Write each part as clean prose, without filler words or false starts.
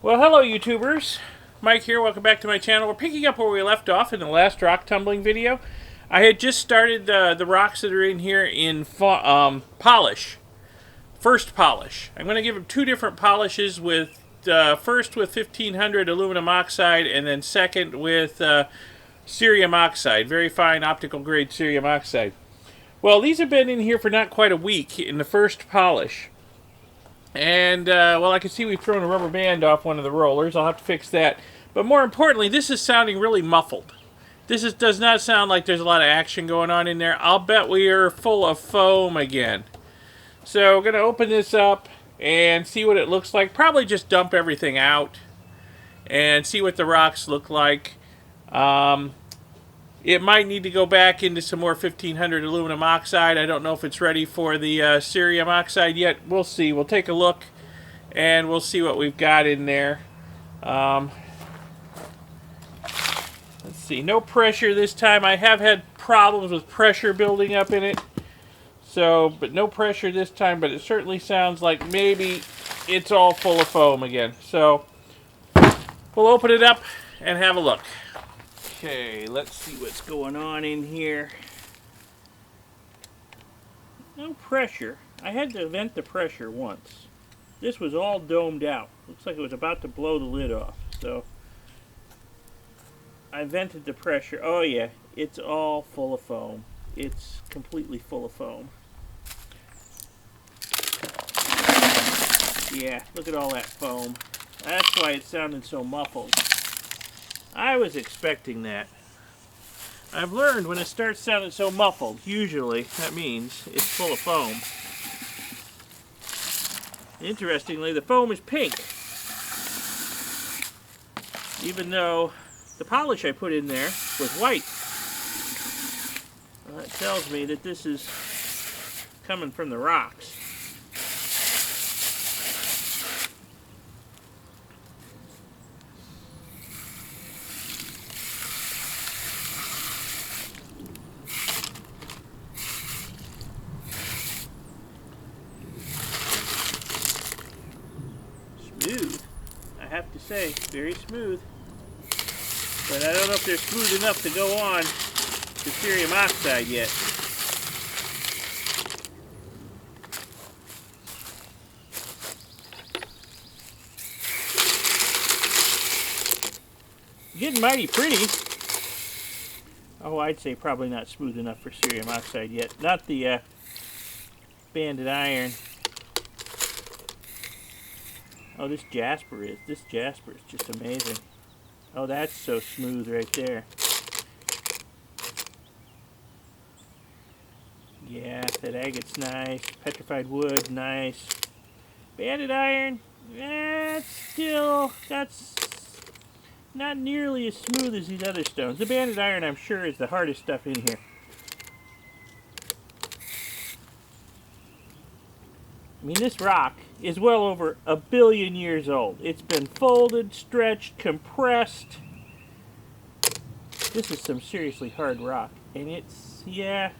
Well, hello YouTubers. Mike here, welcome back to my channel. We're picking up where we left off in the last rock tumbling video. I had just started the rocks that are in here in polish. First polish. I'm going to give them two different polishes, with first with 1500 aluminum oxide and then second with cerium oxide. Very fine optical grade cerium oxide. Well, these have been in here for not quite a week in the first polish. And, well, I can see we've thrown a rubber band off one of the rollers. I'll have to fix that. But more importantly, this is sounding really muffled. This does not sound like there's a lot of action going on in there. I'll bet we are full of foam again. So, we're going to open this up and see what it looks like. Probably just dump everything out and see what the rocks look like. It might need to go back into some more 1500 aluminum oxide. I don't know if it's ready for the cerium oxide yet. We'll see. We'll take a look and we'll see what we've got in there. Let's see. No pressure this time. I have had problems with pressure building up in it. But no pressure this time, but it certainly sounds like maybe it's all full of foam again. So we'll open it up and have a look. Okay, let's see what's going on in here. No pressure. I had to vent the pressure once. This was all domed out. Looks like it was about to blow the lid off. So I vented the pressure. Oh yeah, it's all full of foam. It's completely full of foam. Yeah, look at all that foam. That's why it sounded so muffled. I was expecting that. I've learned when it starts sounding so muffled, usually that means it's full of foam. Interestingly, the foam is pink. Even though the polish I put in there was white. Well, that tells me that this is coming from the rocks. Smooth, I have to say, very smooth. But I don't know if they're smooth enough to go on to cerium oxide yet. Getting mighty pretty. Oh, I'd say probably not smooth enough for cerium oxide yet. Not the banded iron. Oh, this jasper is. This jasper is just amazing. Oh, that's so smooth right there. Yeah, that agate's nice. Petrified wood, nice. Banded iron, that's not nearly as smooth as these other stones. The banded iron, I'm sure, is the hardest stuff in here. I mean, this rock is well over 1 billion years old. It's been folded, stretched, compressed. This is some seriously hard rock. And it's, yeah,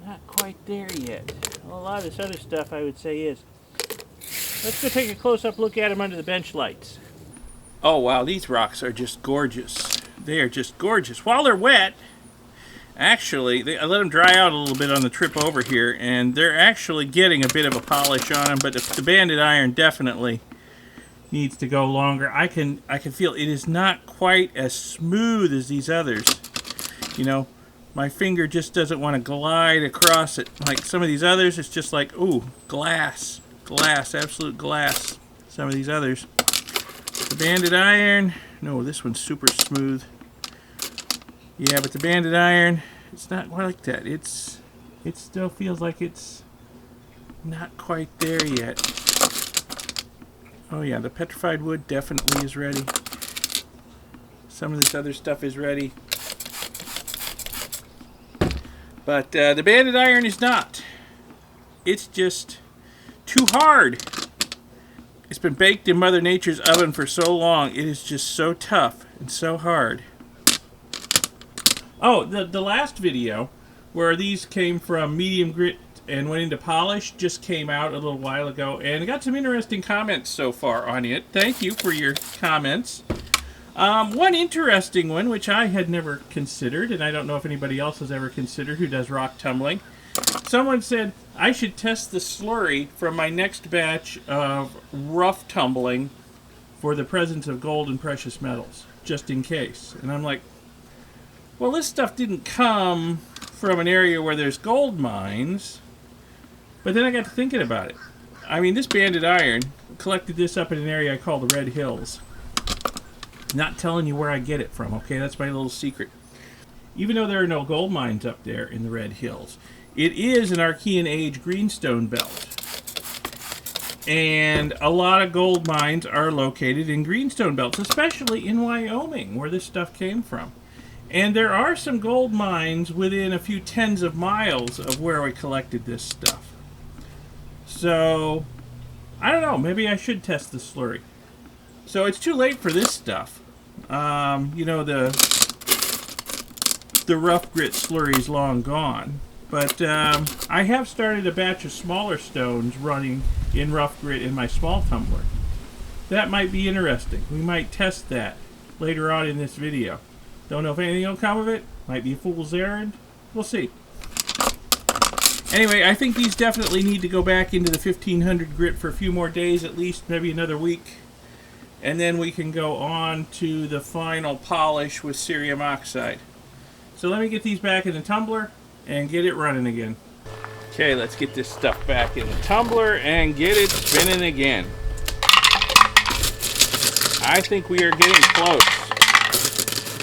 not quite there yet. Well, a lot of this other stuff I would say is. Let's go take a close-up look at them under the bench lights. Oh, wow, these rocks are just gorgeous. They are just gorgeous. While they're wet, actually, I let them dry out a little bit on the trip over here, and they're actually getting a bit of a polish on them, but the banded iron definitely needs to go longer. I can feel it is not quite as smooth as these others. You know, my finger just doesn't want to glide across it. Like some of these others, it's just like, ooh, glass, absolute glass. Some of these others. The banded iron, no, this one's super smooth. Yeah, but the banded iron, it's not quite like that. It still feels like it's not quite there yet. Oh yeah, the petrified wood definitely is ready. Some of this other stuff is ready. But the banded iron is not. It's just too hard. It's been baked in Mother Nature's oven for so long. It is just so tough and so hard. Oh, the last video where these came from medium grit and went into polish. Just came out a little while ago, and I got some interesting comments so far on it. Thank you for your comments. One interesting one, which I had never considered, and I don't know if anybody else has ever considered who does rock tumbling. Someone said I should test the slurry from my next batch of rough tumbling for the presence of gold and precious metals, just in case. And I'm like, well, this stuff didn't come from an area where there's gold mines. But then I got to thinking about it. I mean, this banded iron, collected this up in an area I call the Red Hills. Not telling you where I get it from, okay? That's my little secret. Even though there are no gold mines up there in the Red Hills, it is an Archean Age greenstone belt. And a lot of gold mines are located in greenstone belts, especially in Wyoming, where this stuff came from. And there are some gold mines within a few tens of miles of where we collected this stuff. So, I don't know, maybe I should test the slurry. So it's too late for this stuff. You know, the rough grit slurry is long gone. But I have started a batch of smaller stones running in rough grit in my small tumbler. That might be interesting. We might test that later on in this video. Don't know if anything will come of it. Might be a fool's errand. We'll see. Anyway, I think these definitely need to go back into the 1500 grit for a few more days at least, maybe another week. And then we can go on to the final polish with cerium oxide. So let me get these back in the tumbler and get it running again. Okay, let's get this stuff back in the tumbler and get it spinning again. I think we are getting close.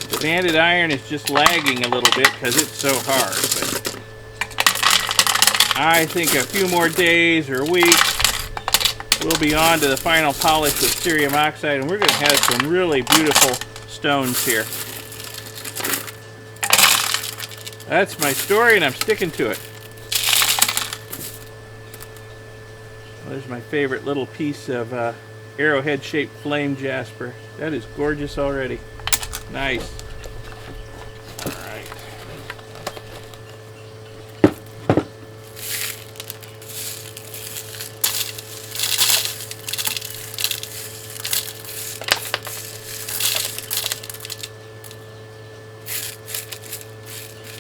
The banded iron is just lagging a little bit because it's so hard. But I think a few more days or weeks, we'll be on to the final polish with cerium oxide, and we're going to have some really beautiful stones here. That's my story, and I'm sticking to it. Well, there's my favorite little piece of arrowhead-shaped flame jasper. That is gorgeous already. Nice. All right.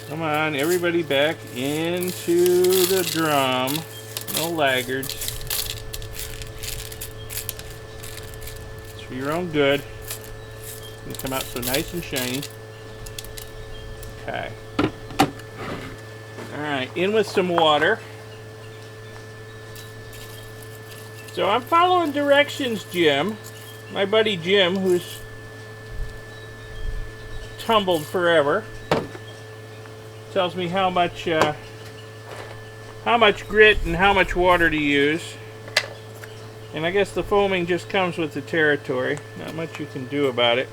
Come on, everybody back into the drum. No laggards. It's for your own good. It's going to come out so nice and shiny. Okay. Alright, in with some water. So I'm following directions, Jim. My buddy Jim, who's tumbled forever, tells me how much grit and how much water to use. And I guess the foaming just comes with the territory. Not much you can do about it.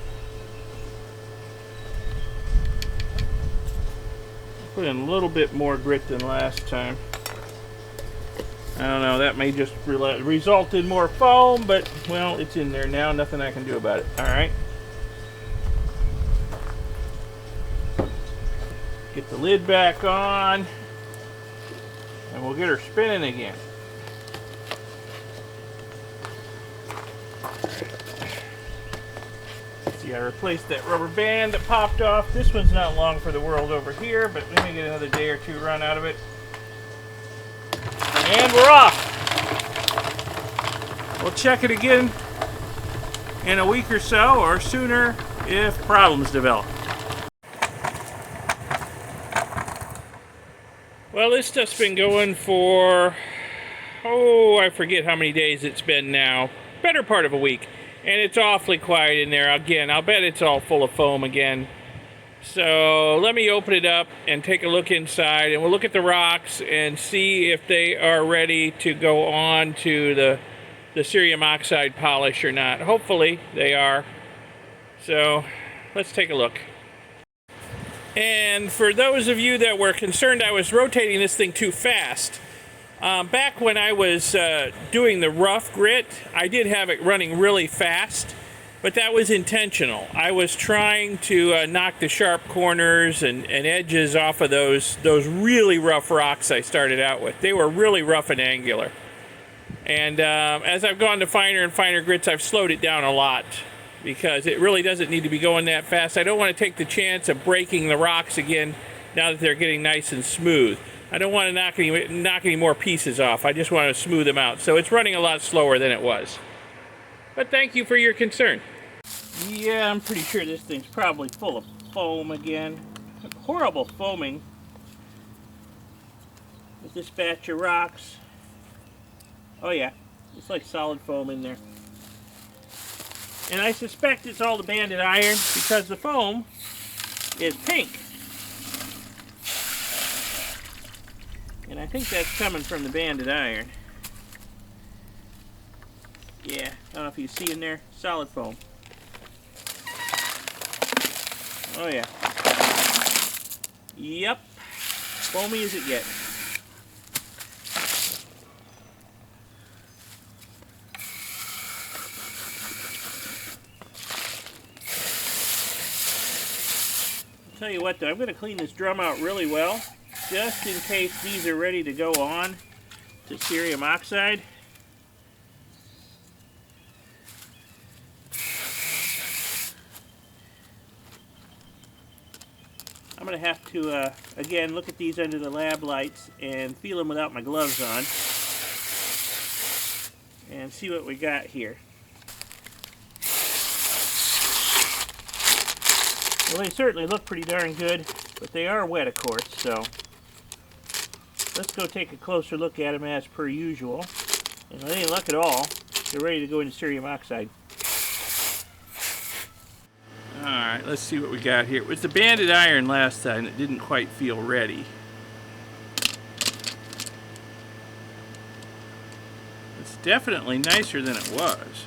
Put in a little bit more grit than last time. I don't know, that may just result in more foam, but, well, it's in there now. Nothing I can do about it. Alright. Get the lid back on, and we'll get her spinning again. See, I replaced that rubber band that popped off. This one's not long for the world over here, but let me get another day or two run out of it. And we're off. We'll check it again in a week or so, or sooner if problems develop. Well, this stuff's been going for, I forget how many days it's been now. Better part of a week. And it's awfully quiet in there. Again, I'll bet it's all full of foam again. So let me open it up and take a look inside, and we'll look at the rocks and see if they are ready to go on to the cerium oxide polish or not. Hopefully they are. So let's take a look. And for those of you that were concerned I was rotating this thing too fast, back when I was doing the rough grit, I did have it running really fast. But that was intentional. I was trying to knock the sharp corners and edges off of those really rough rocks I started out with. They were really rough and angular. And as I've gone to finer and finer grits, I've slowed it down a lot because it really doesn't need to be going that fast. I don't want to take the chance of breaking the rocks again now that they're getting nice and smooth. I don't want to knock any more pieces off. I just want to smooth them out. So it's running a lot slower than it was. But thank you for your concern. Yeah, I'm pretty sure this thing's probably full of foam again. Horrible foaming with this batch of rocks. Oh yeah, it's like solid foam in there. And I suspect it's all the banded iron because the foam is pink. And I think that's coming from the banded iron. Yeah, I don't know if you see in there, solid foam. Oh yeah. Yep. Foamy as it gets. I'll tell you what though, I'm going to clean this drum out really well, just in case these are ready to go on to cerium oxide. I'm going to have to, again, look at these under the lab lights and feel them without my gloves on and see what we got here. Well, they certainly look pretty darn good, but they are wet, of course, so let's go take a closer look at them as per usual. And they ain't luck at all. They're ready to go into cerium oxide. Alright, let's see what we got here. It was the banded iron last time that didn't quite feel ready. It's definitely nicer than it was.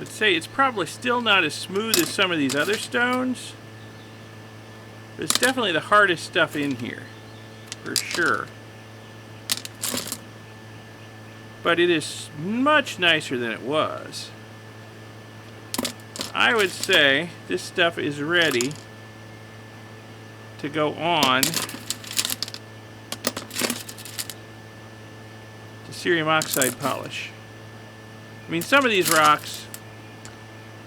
I'd say it's probably still not as smooth as some of these other stones. But it's definitely the hardest stuff in here, for sure. But it is much nicer than it was. I would say this stuff is ready to go on to cerium oxide polish. I mean, some of these rocks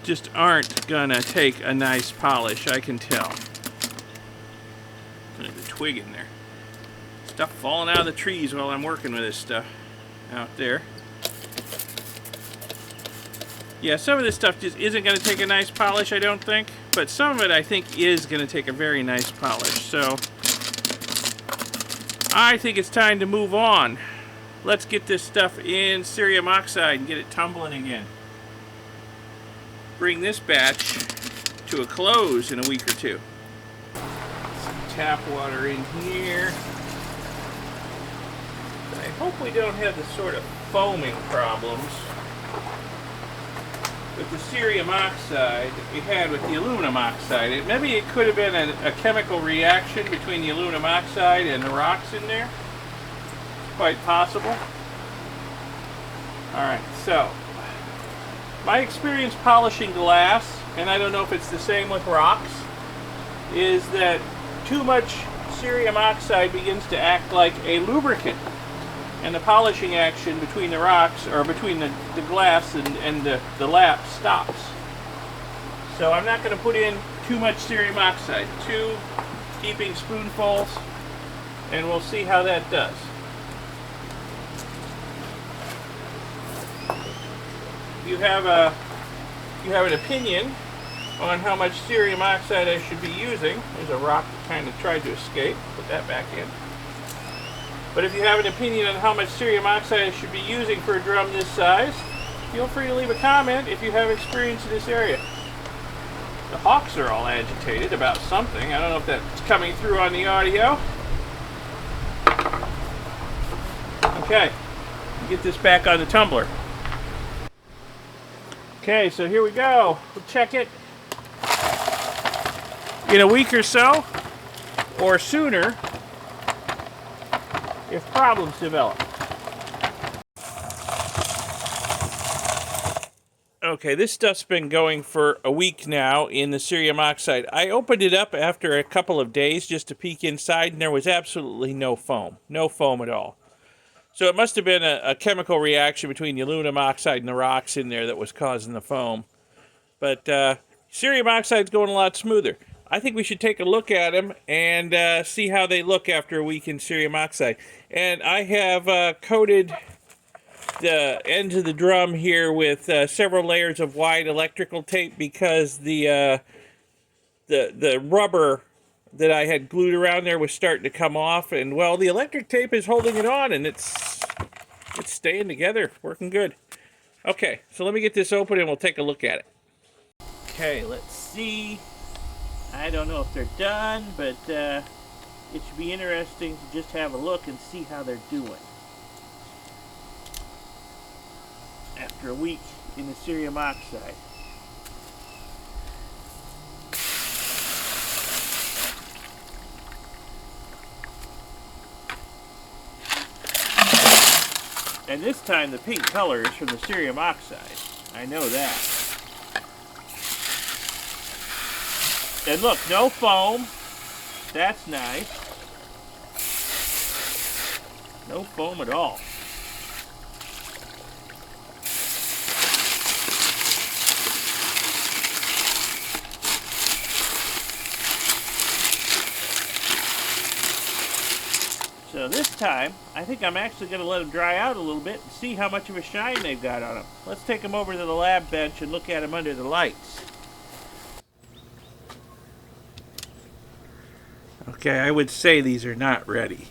just aren't gonna take a nice polish, I can tell. There's a twig in there. Stuff falling out of the trees while I'm working with this stuff out there. Yeah, some of this stuff just isn't going to take a nice polish, I don't think. But some of it, I think, is going to take a very nice polish. So, I think it's time to move on. Let's get this stuff in cerium oxide and get it tumbling again. Bring this batch to a close in a week or two. Some tap water in here. I hope we don't have the sort of foaming problems with the cerium oxide that we had with the aluminum oxide. Maybe it could have been a chemical reaction between the aluminum oxide and the rocks in there. Quite possible. Alright, so my experience polishing glass, and I don't know if it's the same with rocks, is that too much cerium oxide begins to act like a lubricant. And the polishing action between the rocks, or between the glass and the lap stops. So I'm not going to put in too much cerium oxide. 2 heaping spoonfuls, and we'll see how that does. If you have an opinion on how much cerium oxide I should be using, there's a rock that kind of tried to escape. Put that back in. But if you have an opinion on how much cerium oxide I should be using for a drum this size, feel free to leave a comment if you have experience in this area. The hawks are all agitated about something. I don't know if that's coming through on the audio. Okay, get this back on the tumbler. Okay, so here we go. We'll check it in a week or so, or sooner, if problems develop. Okay, this stuff's been going for a week now in the cerium oxide. I opened it up after a couple of days just to peek inside, and there was absolutely no foam. No foam at all. So it must have been a chemical reaction between the aluminum oxide and the rocks in there that was causing the foam. But cerium oxide's going a lot smoother. I think we should take a look at them and see how they look after a week in cerium oxide. And I have coated the ends of the drum here with several layers of white electrical tape because the rubber that I had glued around there was starting to come off, and well, the electric tape is holding it on, and it's staying together, working good. Okay, so let me get this open and we'll take a look at it. Okay, let's see. I don't know if they're done, but it should be interesting to just have a look and see how they're doing after a week in the cerium oxide. And this time the pink color is from the cerium oxide. I know that. And look, no foam. That's nice. No foam at all. So this time, I think I'm actually going to let them dry out a little bit and see how much of a shine they've got on them. Let's take them over to the lab bench and look at them under the lights. Okay, I would say these are not ready.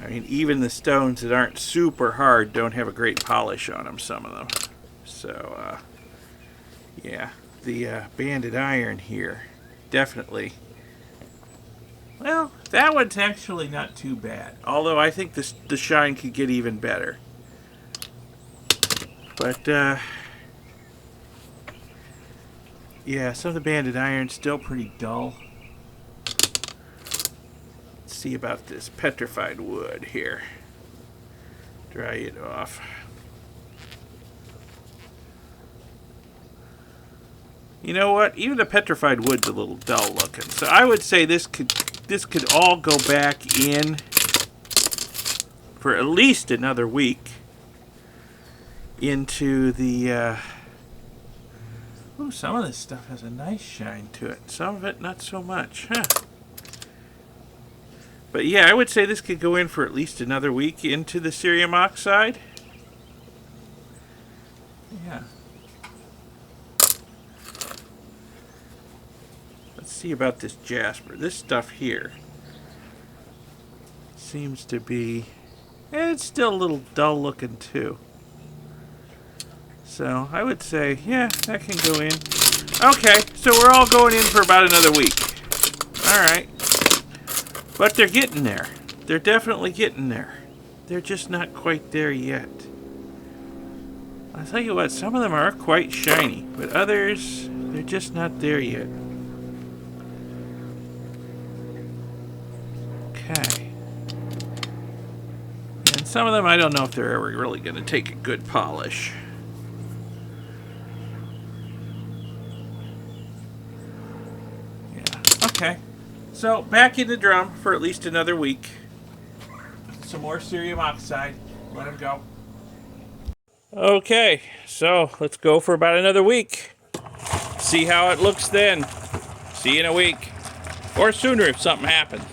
I mean, even the stones that aren't super hard don't have a great polish on them, some of them. So, yeah, the banded iron here, definitely. Well, that one's actually not too bad. Although I think the shine could get even better. But, yeah, some of the banded iron's still pretty dull. Let's see about this petrified wood here. Dry it off. You know what? Even the petrified wood's a little dull looking. So I would say this could all go back in for at least another week into the ooh, some of this stuff has a nice shine to it. Some of it not so much. Huh. But yeah, I would say this could go in for at least another week into the cerium oxide. Yeah. Let's see about this jasper. This stuff here seems to be, it's still a little dull looking too. So I would say, yeah, that can go in. Okay, so we're all going in for about another week. Alright. But they're getting there. They're definitely getting there. They're just not quite there yet. I'll tell you what, some of them are quite shiny, but others, they're just not there yet. Okay. And some of them, I don't know if they're ever really going to take a good polish. Yeah, okay. So, back in the drum for at least another week. Some more cerium oxide. Let them go. Okay, so let's go for about another week. See how it looks then. See you in a week. Or sooner if something happens.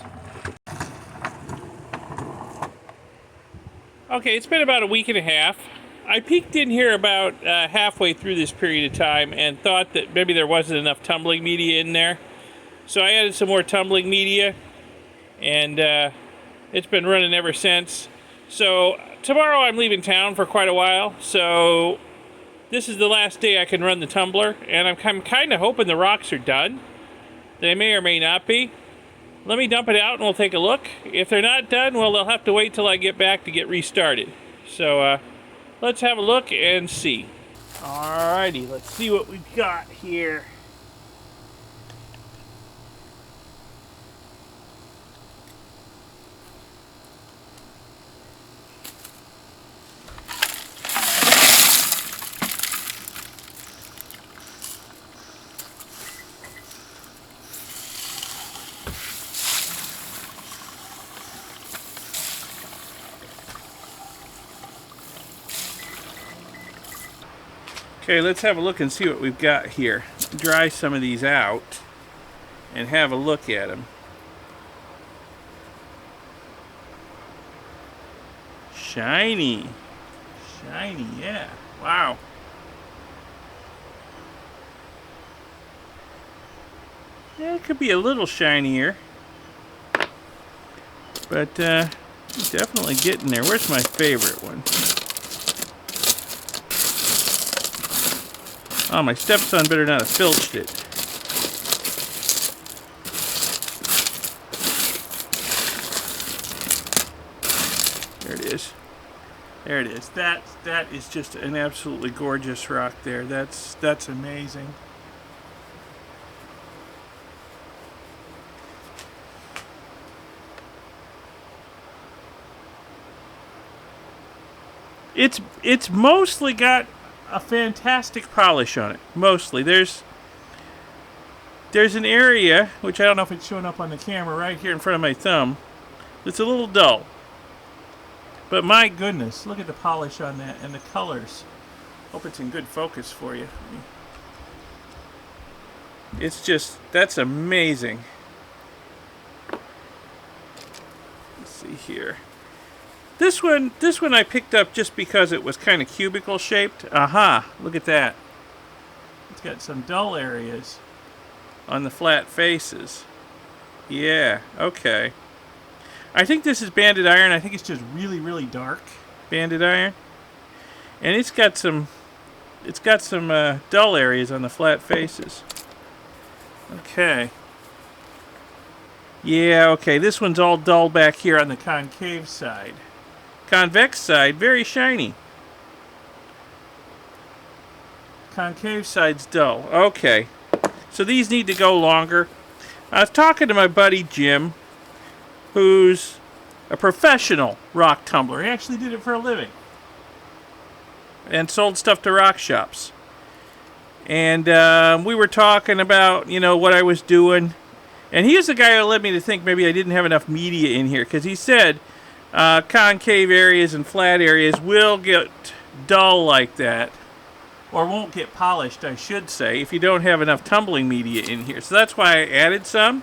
Okay, it's been about a week and a half. I peeked in here about halfway through this period of time and thought that maybe there wasn't enough tumbling media in there. So I added some more tumbling media, and it's been running ever since. So tomorrow I'm leaving town for quite a while, so this is the last day I can run the tumbler, and I'm kind of hoping the rocks are done. They may or may not be. Let me dump it out and we'll take a look. If they're not done, well, they'll have to wait till I get back to get restarted. So let's have a look and see. Alrighty, let's see what we've got here. Okay, let's have a look and see what we've got here. Dry some of these out and have a look at them. Shiny. Shiny, yeah. Wow. Yeah, it could be a little shinier. But definitely getting there. Where's my favorite one? Oh, my stepson better not have filched it. There it is. There it is. That is just an absolutely gorgeous rock there. That's amazing. It's mostly got a fantastic polish on it. Mostly. There's an area, which I don't know if it's showing up on the camera, right here in front of my thumb. It's a little dull. But my goodness, look at the polish on that and the colors. Hope it's in good focus for you. It's just, that's amazing. Let's see here. This one I picked up just because it was kind of cubicle shaped. Aha, look at that. It's got some dull areas on the flat faces. Yeah, okay. I think this is banded iron. I think it's just really, really dark banded iron. And it's got some dull areas on the flat faces. Okay. Yeah, okay, this one's all dull back here on the concave side. Convex side, very shiny. Concave side's dull. Okay. So these need to go longer. I was talking to my buddy Jim, who's a professional rock tumbler. He actually did it for a living. And sold stuff to rock shops. And we were talking about, what I was doing. And he was the guy who led me to think maybe I didn't have enough media in here. Because he said concave areas and flat areas will get dull like that. Or won't get polished, I should say, if you don't have enough tumbling media in here. So that's why I added some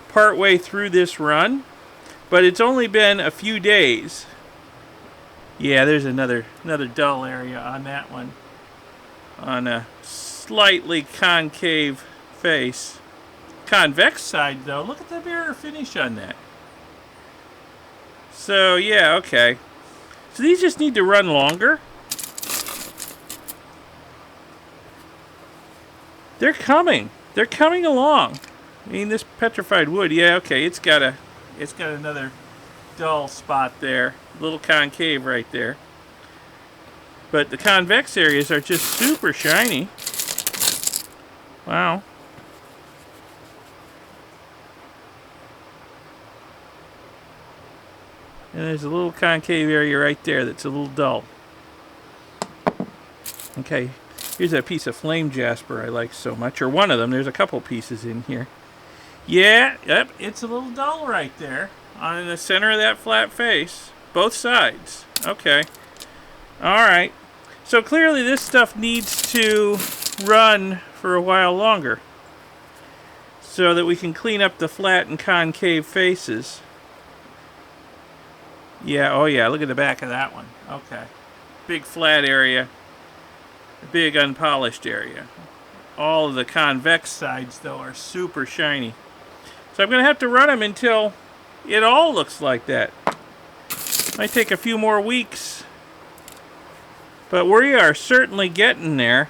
partway through this run. But it's only been a few days. Yeah, there's another dull area on that one. On a slightly concave face. Convex side, though, look at the mirror finish on that. So, yeah, okay. So these just need to run longer. They're coming. They're coming along. I mean, this petrified wood, yeah, okay, it's got another dull spot there. A little concave right there. But the convex areas are just super shiny. Wow. And there's a little concave area right there that's a little dull. Okay, here's that piece of flame jasper I like so much. Or one of them. There's a couple pieces in here. Yeah, yep, it's a little dull right there. On the center of that flat face. Both sides. Okay. Alright. So clearly this stuff needs to run for a while longer. So that we can clean up the flat and concave faces. Yeah, oh yeah, look at the back of that one. Okay. Big flat area. Big unpolished area. All of the convex sides, though, are super shiny. So I'm going to have to run them until it all looks like that. Might take a few more weeks. But we are certainly getting there.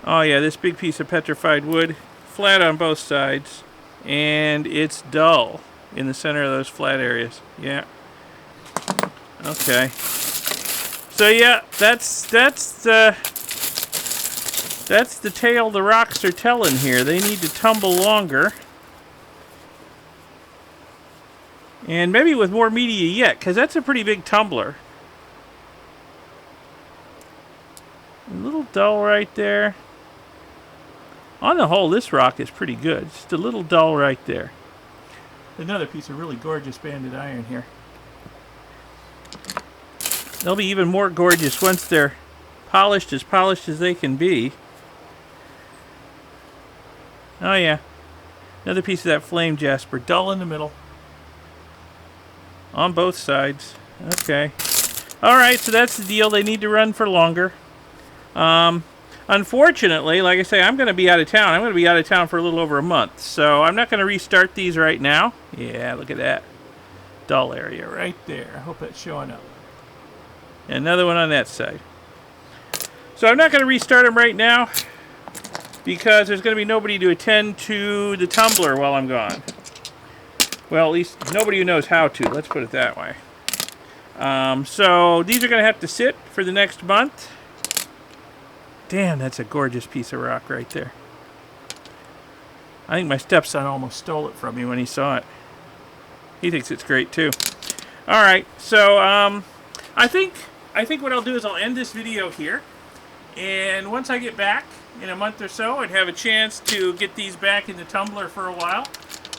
Oh yeah, this big piece of petrified wood. Flat on both sides. And it's dull in the center of those flat areas. Yeah. Okay. So yeah, that's the tale the rocks are telling here. They need to tumble longer. And maybe with more media yet, because that's a pretty big tumbler. A little dull right there. On the whole, this rock is pretty good. Just a little dull right there. Another piece of really gorgeous banded iron here. They'll be even more gorgeous once they're polished as they can be. Oh yeah, another piece of that flame jasper, dull in the middle. On both sides. Okay. Alright, so that's the deal. They need to run for longer. Unfortunately, like I say, I'm going to be out of town. I'm going to be out of town for a little over a month. So I'm not going to restart these right now. Yeah, look at that. Dull area right there. I hope that's showing up. And another one on that side. So I'm not going to restart them right now because there's going to be nobody to attend to the tumbler while I'm gone. Well, at least nobody who knows how to. Let's put it that way. So these are going to have to sit for the next month. Damn, that's a gorgeous piece of rock right there. I think my stepson almost stole it from me when he saw it. He thinks it's great too. All right, so I think what I'll do is I'll end this video here, and once I get back in a month or so, I'd have a chance to get these back in the tumbler for a while.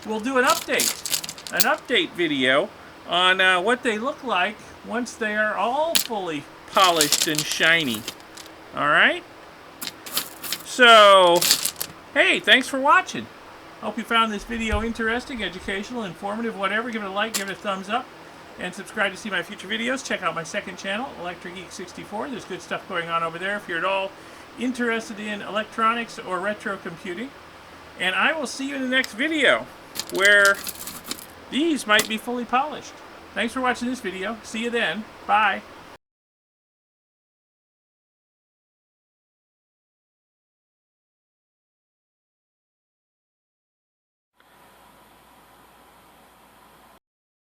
We'll do an update video on what they look like once they are all fully polished and shiny. All right. So, hey, thanks for watching. Hope you found this video interesting, educational, informative, whatever. Give it a like, give it a thumbs up, and subscribe to see my future videos. Check out my second channel, Electric Geek 64. There's good stuff going on over there if you're at all interested in electronics or retro computing. And I will see you in the next video, where these might be fully polished. Thanks for watching this video. See you then. Bye.